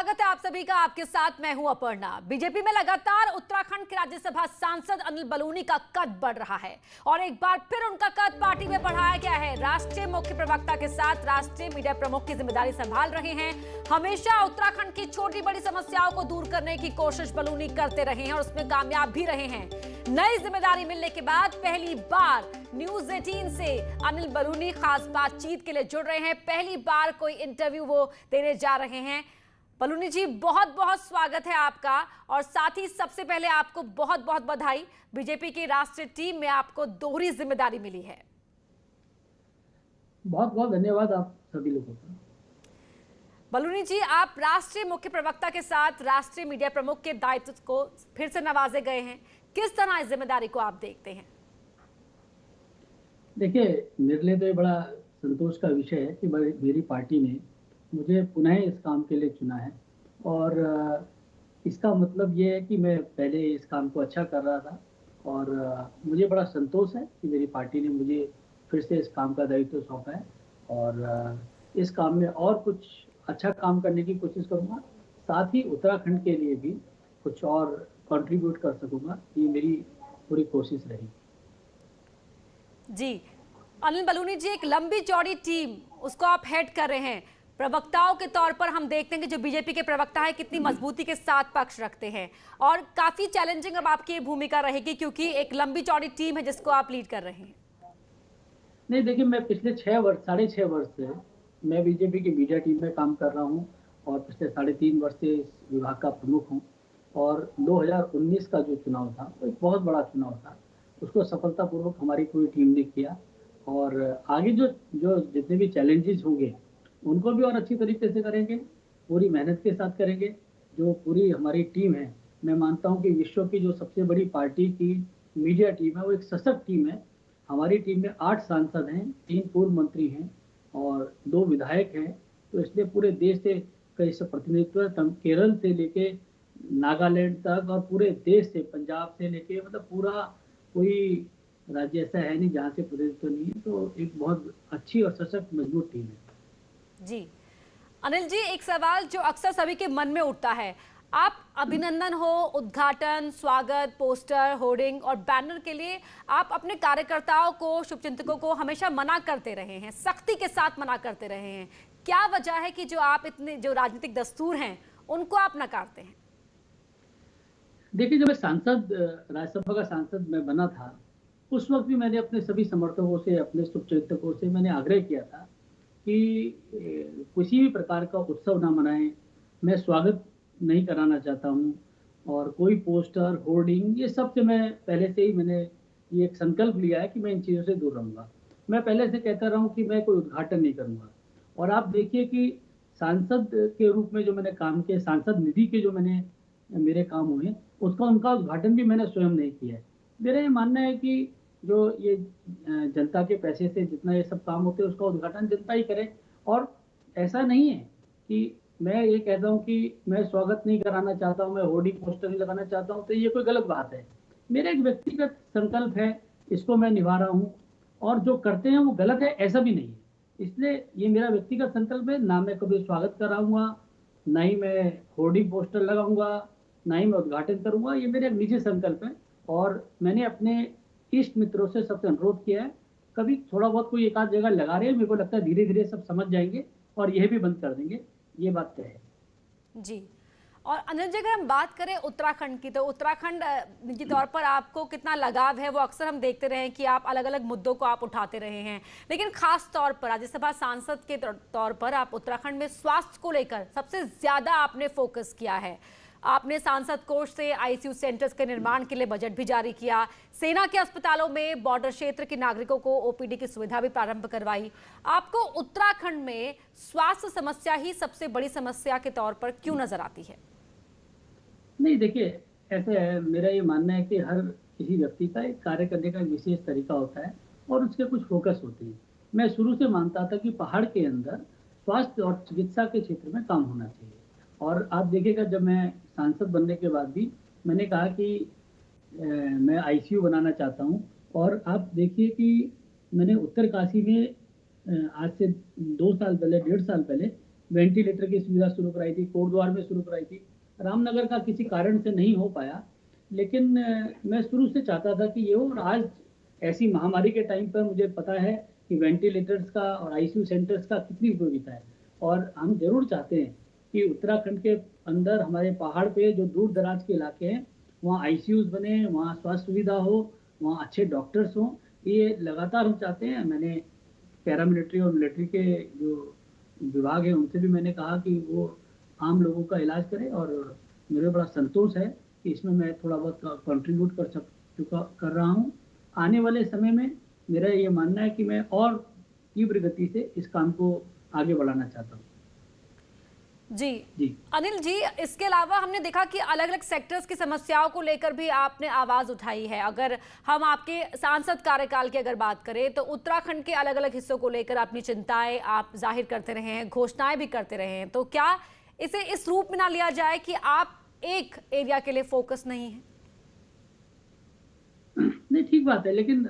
स्वागत है आप सभी का। आपके साथ मैं हूं अपर्णा। बीजेपी में लगातार उत्तराखंड के राज्यसभा सांसद अनिल बलूनी का कद बढ़ रहा है और एक बार फिर उनका कद पार्टी में बढ़ाया गया है। राष्ट्रीय मुख्य प्रवक्ता के साथ राष्ट्रीय मीडिया प्रमुख की जिम्मेदारी संभाल रहे हैं। हमेशा उत्तराखंड की छोटी बड़ी समस्याओं को दूर करने की कोशिश बलूनी करते रहे हैं और उसमें कामयाब भी रहे हैं। नई जिम्मेदारी मिलने के बाद पहली बार न्यूज 18 से अनिल बलूनी खास बातचीत के लिए जुड़ रहे हैं। पहली बार कोई इंटरव्यू वो देने जा रहे हैं। बलूनी जी, बहुत बहुत स्वागत है आपका और साथ ही सबसे पहले आपको बहुत बहुत बधाई। बीजेपी की राष्ट्रीय टीम में आपको दोहरी जिम्मेदारी मिली है। बहुत बहुत धन्यवाद आप सभी लोगों का। बलूनी जी, आप राष्ट्रीय मुख्य प्रवक्ता के साथ राष्ट्रीय मीडिया प्रमुख के दायित्व को फिर से नवाजे गए हैं। किस तरह इस जिम्मेदारी को आप देखते हैं? देखिए, मेरे लिए तो ये बड़ा संतोष का विषय है कि मेरी पार्टी ने मुझे पुनः इस काम के लिए चुना है और इसका मतलब ये है कि मैं पहले इस काम को अच्छा कर रहा था और मुझे बड़ा संतोष है कि मेरी पार्टी ने मुझे फिर से इस काम का दायित्व सौंपा है और इस काम में और कुछ अच्छा काम करने की कोशिश करूँगा। साथ ही उत्तराखंड के लिए भी कुछ और कंट्रीब्यूट कर सकूँगा, ये मेरी पूरी कोशिश रहेगी। जी अनिल बलूनी जी, एक लंबी चौड़ी टीम उसको आप हेड कर रहे हैं। प्रवक्ताओं के तौर पर हम देखते हैं कि जो बीजेपी के प्रवक्ता है कितनी मजबूती के साथ पक्ष रखते हैं और काफी चैलेंजिंग अब आपकी भूमिका रहेगी क्योंकि एक लंबी चौड़ी टीम है जिसको आप लीड कर रहे हैं। नहीं, देखिए, मैं पिछले 6.5 वर्ष से मैं बीजेपी की मीडिया टीम में काम कर रहा हूँ और पिछले 3.5 वर्ष से इस विभाग का प्रमुख हूँ और 2019 का जो चुनाव था वो एक बहुत बड़ा चुनाव था। उसको सफलतापूर्वक हमारी पूरी टीम ने किया और आगे जो जो जितने भी चैलेंजेस होंगे उनको भी और अच्छी तरीके से करेंगे, पूरी मेहनत के साथ करेंगे। जो पूरी हमारी टीम है, मैं मानता हूँ कि विश्व की जो सबसे बड़ी पार्टी की मीडिया टीम है वो एक सशक्त टीम है। हमारी टीम में 8 सांसद हैं, 3 पूर्व मंत्री हैं और 2 विधायक हैं। तो इसलिए पूरे देश से कई से प्रतिनिधित्व, केरल से लेके नागालैंड तक और पूरे देश से, पंजाब से लेके, मतलब पूरा कोई राज्य ऐसा है नहीं जहाँ से प्रतिनिधित्व नहीं है। तो एक बहुत अच्छी और सशक्त मजबूत टीम है। जी अनिल जी, एक सवाल जो अक्सर सभी के मन में उठता है, आप अभिनंदन हो, उद्घाटन, स्वागत, पोस्टर, होर्डिंग और बैनर के लिए आप अपने कार्यकर्ताओं को, शुभचिंतकों को हमेशा मना करते रहे हैं, सख्ती के साथ मना करते रहे हैं। क्या वजह है कि जो आप इतने जो राजनीतिक दस्तूर हैं उनको आप नकारते हैं? देखिए, जब मैं राज्यसभा का सांसद मैं बना था, उस वक्त भी मैंने अपने सभी समर्थकों से, अपने शुभचिंतकों से मैंने आग्रह किया था कि किसी भी प्रकार का उत्सव ना मनाएं। मैं स्वागत नहीं कराना चाहता हूं और कोई पोस्टर, होर्डिंग, ये सब से मैं पहले से ही मैंने ये एक संकल्प लिया है कि मैं इन चीज़ों से दूर रहूंगा। मैं पहले से कहता रहा हूं कि मैं कोई उद्घाटन नहीं करूंगा और आप देखिए कि सांसद के रूप में जो मैंने काम किया, सांसद निधि के जो मेरे काम हुए, उनका उद्घाटन भी मैंने स्वयं नहीं किया है। मेरा ये मानना है कि जो ये जनता के पैसे से जितना ये सब काम होते हैं उसका उद्घाटन जनता ही करे और ऐसा नहीं है कि मैं ये कहता हूँ कि मैं स्वागत नहीं कराना चाहता हूँ, मैं होर्डिंग पोस्टर नहीं लगाना चाहता हूँ, तो ये कोई गलत बात है। मेरा एक व्यक्तिगत संकल्प है, इसको मैं निभा रहा हूँ और जो करते हैं वो गलत है ऐसा भी नहीं है। इसलिए ये मेरा व्यक्तिगत संकल्प है, ना मैं कभी स्वागत कराऊंगा, ना ही मैं होर्डिंग पोस्टर लगाऊंगा, ना ही मैं उद्घाटन करूंगा। ये मेरा एक निजी संकल्प है और मैंने अपने इष्ट मित्रों से सबसे अनुरोध किया है, कभी थोड़ा बहुत कोई एक आध जगह लगा रहे हैं, मेरे को लगता है धीरे धीरे सब समझ जाएंगे और यह भी बंद कर देंगे, ये बात तय है। जी, और अनिल जी, अगर हम बात करें उत्तराखंड की, तो उत्तराखंड के तौर पर आपको कितना लगाव है वो अक्सर हम देखते रहे हैं कि आप अलग अलग मुद्दों को आप उठाते रहे हैं, लेकिन खास तौर पर राज्यसभा सांसद के तौर पर आप उत्तराखंड में स्वास्थ्य को लेकर सबसे ज्यादा आपने फोकस किया है। आपने सांसद कोष से आईसीयू सेंटर्स के निर्माण के लिए बजट भी जारी किया, सेना के अस्पतालों में बॉर्डर क्षेत्र के नागरिकों को ओपीडी की सुविधा भी प्रारंभ करवाई। आपको उत्तराखंड में स्वास्थ्य समस्या ही सबसे बड़ी समस्या के तौर पर क्यों नजर आती है? नहीं, देखिए, ऐसे है, मेरा ये मानना है कि हर किसी व्यक्ति का एक कार्य करने का एक विशेष तरीका होता है और उसके कुछ फोकस होते हैं। मैं शुरू से मानता था कि पहाड़ के अंदर स्वास्थ्य और चिकित्सा के क्षेत्र में काम होना चाहिए और आप देखिएगा, जब मैं सांसद बनने के बाद भी मैंने कहा कि मैं आईसीयू बनाना चाहता हूं और आप देखिए कि मैंने उत्तरकाशी में आज से 2 साल पहले, 1.5 साल पहले वेंटिलेटर की सुविधा शुरू कराई थी, कोटद्वार में शुरू कराई थी। रामनगर का किसी कारण से नहीं हो पाया, लेकिन मैं शुरू से चाहता था कि ये हो। और आज ऐसी महामारी के टाइम पर मुझे पता है कि वेंटिलेटर्स का और आईसीयू सेंटर्स का कितनी उपयोगिता है, और हम जरूर चाहते हैं कि उत्तराखंड के अंदर हमारे पहाड़ पे जो दूर दराज के इलाके हैं वहाँ आईसीयूज बने, वहाँ स्वास्थ्य सुविधा हो, वहाँ अच्छे डॉक्टर्स हों। ये लगातार हम चाहते हैं। मैंने पैरामिलिट्री और मिलिट्री के जो विभाग है उनसे भी मैंने कहा कि वो आम लोगों का इलाज करें, और मुझे बड़ा संतोष है कि इसमें मैं थोड़ा बहुत कंट्रीब्यूट कर रहा हूँ। आने वाले समय में मेरा ये मानना है कि मैं और तीव्र गति से इस काम को आगे बढ़ाना चाहता हूँ। जी अनिल जी, इसके अलावा हमने देखा कि अलग अलग सेक्टर्स की समस्याओं को लेकर भी आपने आवाज उठाई है। अगर हम आपके सांसद कार्यकाल की अगर बात करें तो उत्तराखंड के अलग अलग हिस्सों को लेकर अपनी चिंताएं आप जाहिर करते रहे हैं, घोषणाएं भी करते रहे हैं, तो क्या इसे इस रूप में ना लिया जाए कि आप एक एरिया के लिए फोकस नहीं है? नहीं, ठीक बात है, लेकिन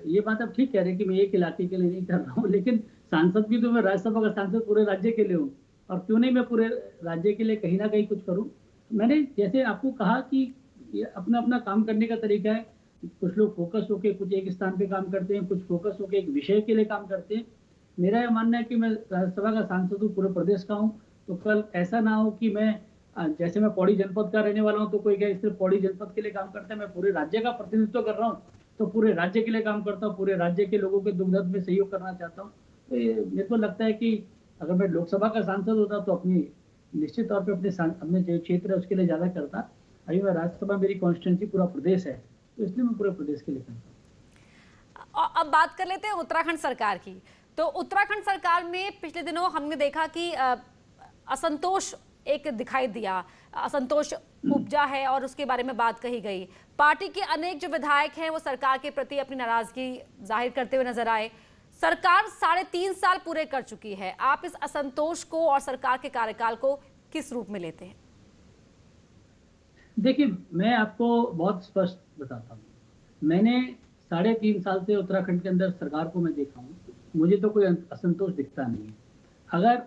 ये बात आप ठीक कह रहे हैं कि मैं एक इलाके के लिए नहीं कर रहा हूँ, लेकिन सांसद भी तो मैं राज्यसभा का सांसद पूरे राज्य के लिए हूँ, और क्यों नहीं मैं पूरे राज्य के लिए कहीं ना कहीं कुछ करूँ। मैंने जैसे आपको कहा कि ये अपना अपना काम करने का तरीका है। कुछ लोग फोकस होके कुछ एक स्थान पे काम करते हैं, कुछ फोकस होके एक विषय के लिए काम करते हैं। मेरा यह मानना है कि मैं राज्यसभा का सांसद हूँ, पूरे प्रदेश का हूँ, तो कल ऐसा ना हो कि मैं जैसे मैं पौड़ी जनपद का रहने वाला हूँ तो कोई क्या सिर्फ पौड़ी जनपद के लिए काम करता है। मैं पूरे राज्य का प्रतिनिधित्व कर रहा हूँ, तो पूरे राज्य के लिए काम करता हूँ, पूरे राज्य के लोगों के दुख दर्द में सहयोग करना चाहता हूँ। तो ये मेरे को लगता है कि अगर मैं लोकसभा का सांसद होता तो अपनी निश्चित तौर पे अपने जो क्षेत्र है उसके लिए ज्यादा करता। अभी मैं राज्यसभा, मेरी कॉन्स्टिट्यूंसी पूरा प्रदेश है, तो इसलिए मैं पूरे प्रदेश के लिए करता हूँ। अब बात कर लेते हैं उत्तराखंड सरकार की। तो उत्तराखंड सरकार में पिछले दिनों हमने देखा कि असंतोष एक दिखाई दिया, असंतोष उपजा है और उसके बारे में बात कही गई। पार्टी के अनेक जो विधायक हैं वो सरकार के प्रति अपनी नाराजगी जाहिर करते हुए नजर आए। सरकार 3.5 साल पूरे कर चुकी है। आप इस असंतोष को और सरकार के कार्यकाल को किस रूप में लेते हैं? देखिए, मैं आपको बहुत स्पष्ट बताता हूँ। मैंने 3.5 साल से उत्तराखंड के अंदर सरकार को मैं देखा हूँ, मुझे तो कोई असंतोष दिखता नहीं है। अगर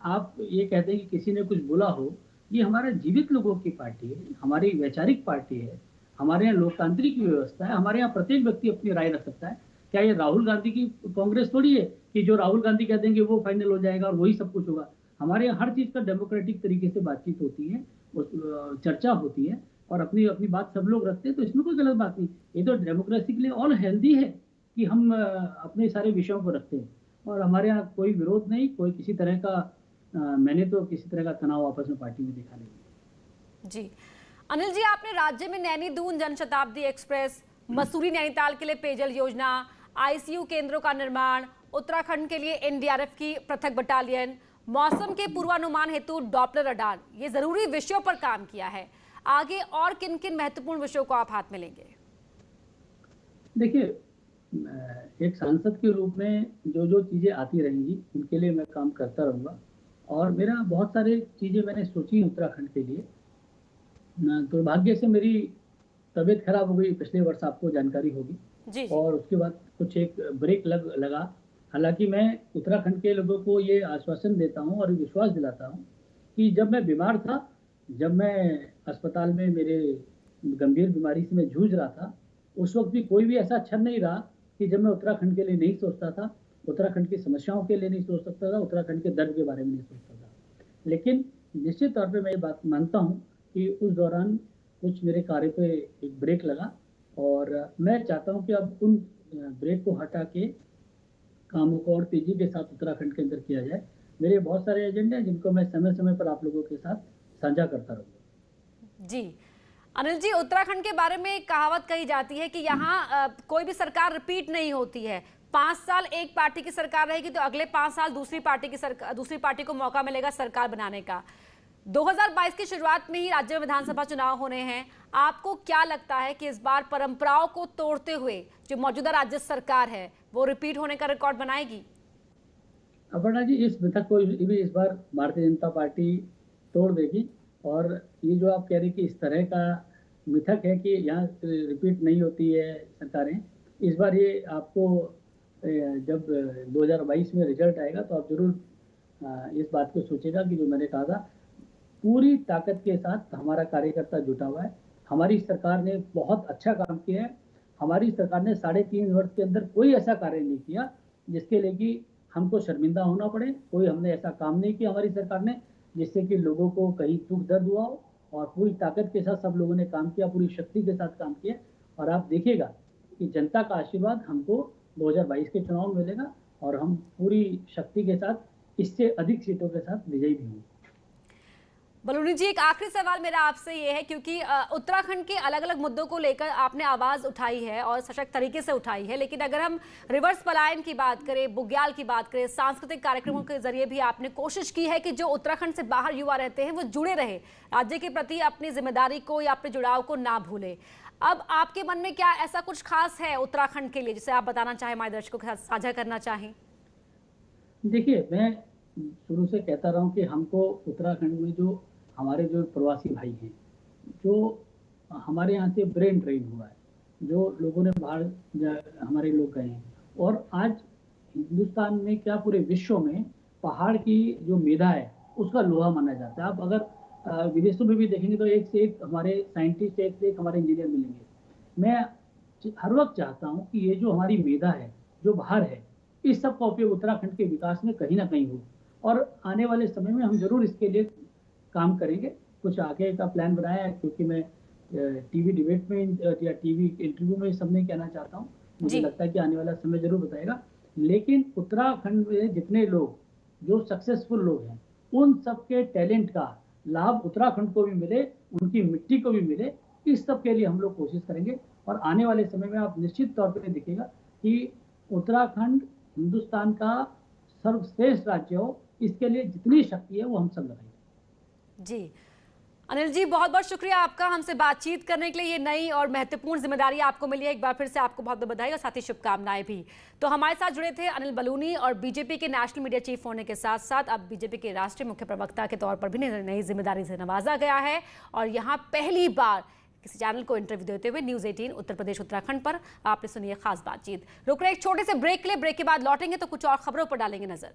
आप ये कहते हैं कि किसी ने कुछ बोला हो, ये हमारा जीवित लोगों की पार्टी है, हमारी वैचारिक पार्टी है, हमारे यहाँ लोकतांत्रिक व्यवस्था है, हमारे यहाँ प्रत्येक व्यक्ति अपनी राय रख सकता है। क्या ये राहुल गांधी की कांग्रेस थोड़ी है कि जो राहुल गांधी कह देंगे वो फाइनल हो जाएगा और वही सब कुछ होगा। हमारे यहाँ हर चीज का डेमोक्रेटिक तरीके से बातचीत होती है, चर्चा होती है, और अपनी अपनी बात सब लोग रखते हैं, तो इसमें कोई गलत बात नहीं। ये तो डेमोक्रेसी के लिए ऑल हेल्दी है कि हम अपने सारे विषयों को रखते हैं, और हमारे यहाँ कोई विरोध नहीं, कोई किसी तरह का मैंने तो किसी तरह का तनाव आपस में पार्टी में देखा नहीं। जी अनिल जी, आपने राज्य में नैनी दून जनशताब्दी एक्सप्रेस, मसूरी नैनीताल के लिए पेयजल योजना, आईसीयू केंद्रों का निर्माण, उत्तराखंड के लिए एनडीआरएफ की पृथक बटालियन, मौसम के पूर्वानुमान हेतु डॉपलर रडार, ये जरूरी विषयों पर काम किया है। आगे और किन किन महत्वपूर्ण विषयों को आप हाथ में लेंगे? देखिए, एक सांसद के रूप में जो जो चीजें आती रहेंगी उनके लिए मैं काम करता रहूंगा, और मेरा बहुत सारी चीजें मैंने सोची उत्तराखंड के लिए। दुर्भाग्य से मेरी तबीयत खराब हो गई पिछले वर्ष, आपको जानकारी होगी जी। और उसके बाद कुछ एक ब्रेक लगा। हालांकि मैं उत्तराखंड के लोगों को ये आश्वासन देता हूँ और विश्वास दिलाता हूँ कि जब मैं बीमार था, जब मैं अस्पताल में मेरे गंभीर बीमारी से मैं जूझ रहा था, उस वक्त भी कोई भी ऐसा क्षण नहीं रहा कि जब मैं उत्तराखंड के लिए नहीं सोचता था, उत्तराखंड की समस्याओं के लिए नहीं सोच सकता था, उत्तराखंड के दर्द के बारे में नहीं सोचता था। लेकिन निश्चित तौर पे मैं ये बात मानता हूँ कि उस दौरान कुछ मेरे कार्य पे एक ब्रेक लगा, और मैं चाहता हूँ कि अब उन ब्रेक को हटा के कामों को और तेजी के साथ उत्तराखंड के अंदर किया जाए। मेरे बहुत सारे एजेंडे हैं जिनको मैं समय समय पर आप लोगों के साथ साझा करता रहूँगा। जी अनिल जी, उत्तराखंड के बारे में एक कहावत कही जाती है कि यहाँ कोई भी सरकार रिपीट नहीं होती है। 5 साल एक पार्टी की सरकार रहेगी तो अगले 5 साल दूसरी पार्टी को मौका मिलेगा सरकार बनाने का। 2022 की शुरुआत में ही राज्य में विधानसभा चुनाव होने हैं। आपको क्या लगता है कि इस बार परंपराओं को तोड़ते हुए जो मौजूदा राज्य सरकार है वो रिपीट होने का रिकॉर्ड बनाएगी? अपर्णा जी, इस मिथक को भी इस बार भारतीय जनता पार्टी तोड़ देगी, और ये जो आप कह रहे हैं कि इस तरह का मिथक है कि यहाँ रिपीट नहीं होती है सरकारें, इस बार ये आपको जब 2022 में रिजल्ट आएगा तो आप जरूर इस बात को सोचेगा कि जो मैंने कहा था, पूरी ताकत के साथ हमारा कार्यकर्ता जुटा हुआ है। हमारी सरकार ने बहुत अच्छा काम किया है। हमारी सरकार ने 3.5 वर्ष के अंदर कोई ऐसा कार्य नहीं किया जिसके लिए कि हमको शर्मिंदा होना पड़े। कोई हमने ऐसा काम नहीं किया हमारी सरकार ने जिससे कि लोगों को कहीं दुख दर्द हुआ हो, और पूरी ताकत के साथ सब लोगों ने काम किया, पूरी शक्ति के साथ काम किया। और आप देखिएगा कि जनता का आशीर्वाद हमको 2022 के चुनाव में मिलेगा और हम पूरी शक्ति के साथ इससे अधिक सीटों के साथ विजयी भी होंगे। बलूनी जी, एक आखिरी सवाल मेरा आपसे ये है, क्योंकि उत्तराखंड के अलग अलग मुद्दों को लेकर आपने आवाज उठाई है और सशक्त तरीके से उठाई है, लेकिन अगर हम रिवर्स पलायन की बात करें, बुग्याल की बात करें, सांस्कृतिक कार्यक्रमों के जरिए भी आपने कोशिश की है कि जो उत्तराखंड से बाहर युवा रहते हैं वो जुड़े रहे, राज्य के प्रति अपनी जिम्मेदारी को या अपने जुड़ाव को ना भूले। अब आपके मन में क्या ऐसा कुछ खास है उत्तराखंड के लिए जिसे आप बताना चाहें, हमारे दर्शकों के साथ साझा करना चाहें? देखिए, मैं शुरू से कहता रहा हूँ कि हमको उत्तराखंड में जो हमारे जो प्रवासी भाई हैं, जो हमारे यहाँ से ब्रेन ड्रेन हुआ है, जो लोगों ने बाहर हमारे लोग गए हैं, और आज हिंदुस्तान में क्या पूरे विश्व में पहाड़ की जो मेधा है उसका लोहा माना जाता है। आप अगर विदेशों में भी देखेंगे तो एक से एक हमारे साइंटिस्ट, एक से एक हमारे इंजीनियर मिलेंगे। मैं हर वक्त चाहता हूँ कि ये जो हमारी मेधा है जो बाहर है, इस सब का उपयोग उत्तराखंड के विकास में कहीं ना कहीं हो, और आने वाले समय में हम जरूर इसके लिए काम करेंगे। कुछ आगे का प्लान बनाया है, क्योंकि मैं टीवी डिबेट में या टीवी इंटरव्यू में सब नहीं कहना चाहता हूँ। मुझे लगता है कि आने वाला समय जरूर बताएगा। लेकिन उत्तराखंड में जितने लोग जो सक्सेसफुल लोग हैं, उन सबके टैलेंट का लाभ उत्तराखंड को भी मिले, उनकी मिट्टी को भी मिले, इस सब के लिए हम लोग कोशिश करेंगे। और आने वाले समय में आप निश्चित तौर पर देखिएगा कि उत्तराखंड हिंदुस्तान का सर्वश्रेष्ठ राज्य हो, इसके लिए जितनी शक्ति है वो हम सब लगाएंगे। जी अनिल जी, बहुत बहुत शुक्रिया आपका हमसे बातचीत करने के लिए। ये नई और महत्वपूर्ण जिम्मेदारी आपको मिली है, एक बार फिर से आपको बहुत बहुत बधाई और साथ ही शुभकामनाएं भी। तो हमारे साथ जुड़े थे अनिल बलूनी, और बीजेपी के नेशनल मीडिया चीफ होने के साथ साथ अब बीजेपी के राष्ट्रीय मुख्य प्रवक्ता के तौर पर भी नई जिम्मेदारी से नवाजा गया है। और यहाँ पहली बार किसी चैनल को इंटरव्यू देते हुए न्यूज़ 18 उत्तर प्रदेश उत्तराखंड पर आपने सुनी है खास बातचीत। रुक रहे एक छोटे से ब्रेक के लिए, ब्रेक के बाद लौटेंगे तो कुछ और खबरों पर डालेंगे नजर।